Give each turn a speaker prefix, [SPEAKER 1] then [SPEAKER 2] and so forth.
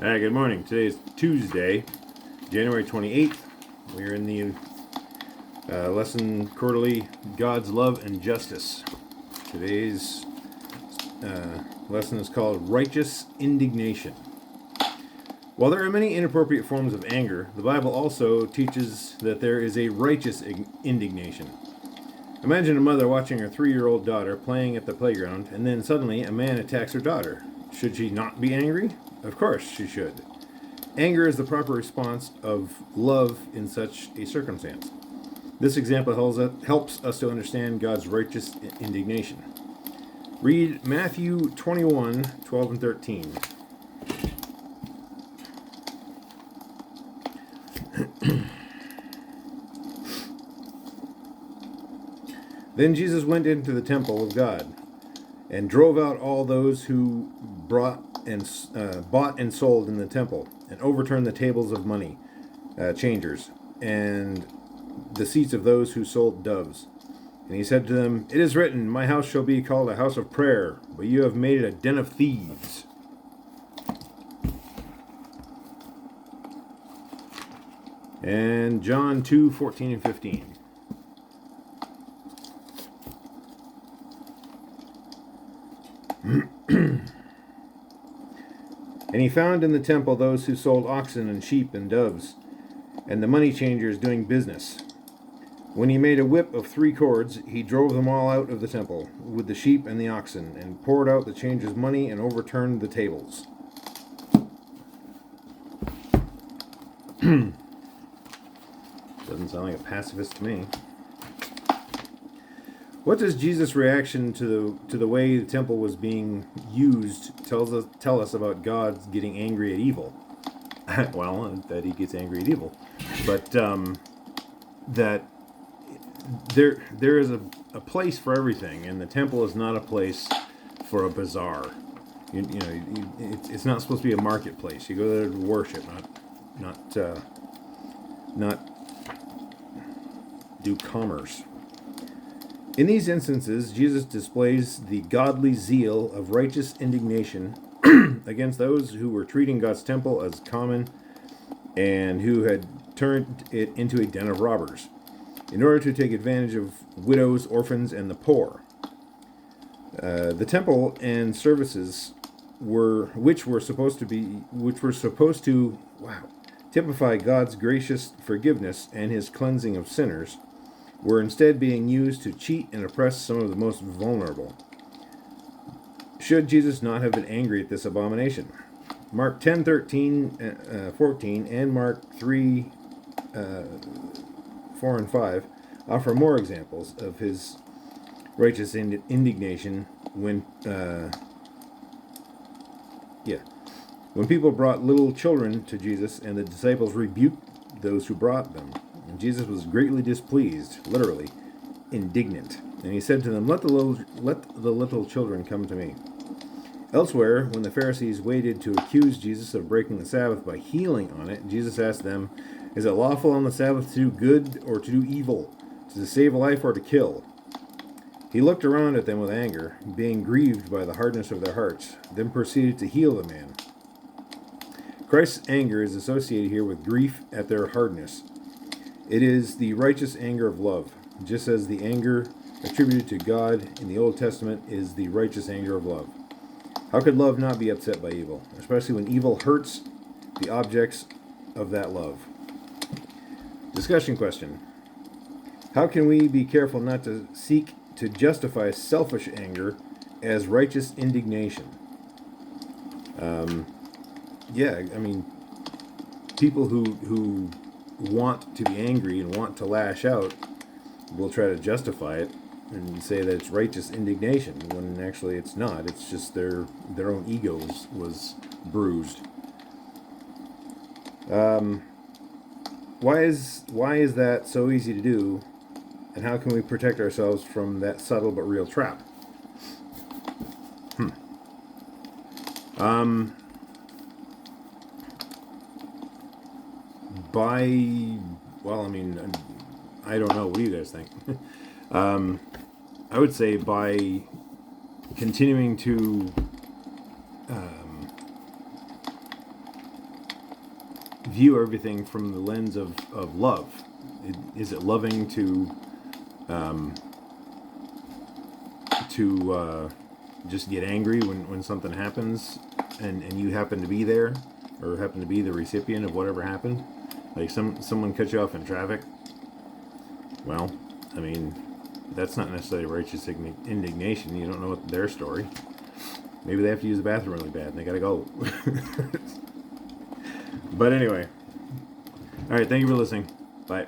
[SPEAKER 1] Hi, good morning. Today is Tuesday, January 28th. We're in the lesson quarterly, God's Love and Justice. Today's lesson is called Righteous Indignation. While there are many inappropriate forms of anger, the Bible also teaches that there is a righteous indignation. Imagine a mother watching her 3-year-old daughter playing at the playground, and then suddenly a man attacks her daughter. Should she not be angry? Of course she should. Anger is the proper response of love in such a circumstance. This example helps us to understand God's righteous indignation. Read Matthew 21, 12 and 13. Then Jesus went into the temple of God and drove out all those who bought and sold in the temple, and overturned the tables of money changers and the seats of those who sold doves. And he said to them, "It is written, my house shall be called a house of prayer, but you have made it a den of thieves." And John 2, 14 and 15. And he found in the temple those who sold oxen and sheep and doves, and the money changers doing business. When he made a whip of 3 cords, he drove them all out of the temple, with the sheep and the oxen, and poured out the changers' money and overturned the tables. Doesn't sound like a pacifist to me. What does Jesus' reaction to the way the temple was being used tell us about God getting angry at evil? Well, that he gets angry at evil, but that there is a place for everything, and the temple is not a place for a bazaar. It's not supposed to be a marketplace. You go there to worship, not do commerce. In these instances, Jesus displays the godly zeal of righteous indignation against those who were treating God's temple as common and who had turned it into a den of robbers in order to take advantage of widows, orphans, and the poor. The temple and services which were supposed to typify God's gracious forgiveness and his cleansing of sinners, were instead being used to cheat and oppress some of the most vulnerable. Should Jesus not have been angry at this abomination? Mark 10, 13, 14, and Mark 3, 4 and 5 offer more examples of his righteous indignation when people brought little children to Jesus and the disciples rebuked those who brought them. And Jesus was greatly displeased, literally indignant. And he said to them, let the little children come to me. Elsewhere, when the Pharisees waited to accuse Jesus of breaking the Sabbath by healing on it, Jesus asked them, is it lawful on the Sabbath to do good or to do evil, to save a life or to kill? He looked around at them with anger, being grieved by the hardness of their hearts, then proceeded to heal the man. Christ's anger is associated here with grief at their hardness. It is the righteous anger of love, just as the anger attributed to God in the Old Testament is the righteous anger of love. How could love not be upset by evil, especially when evil hurts the objects of that love? Discussion question. How can we be careful not to seek to justify selfish anger as righteous indignation? People who want to be angry and want to lash out will try to justify it and say that it's righteous indignation when actually it's not. It's just their own egos was bruised. Why is that so easy to do, and how can we protect ourselves from that subtle but real trap? I don't know. What do you guys think? I would say by continuing to view everything from the lens of love. Is it loving to just get angry when something happens and you happen to be there or happen to be the recipient of whatever happened? Like someone cut you off in traffic. Well, I mean, that's not necessarily righteous indignation. You don't know their story. Maybe they have to use the bathroom really bad and they gotta go. But anyway. Alright, thank you for listening. Bye.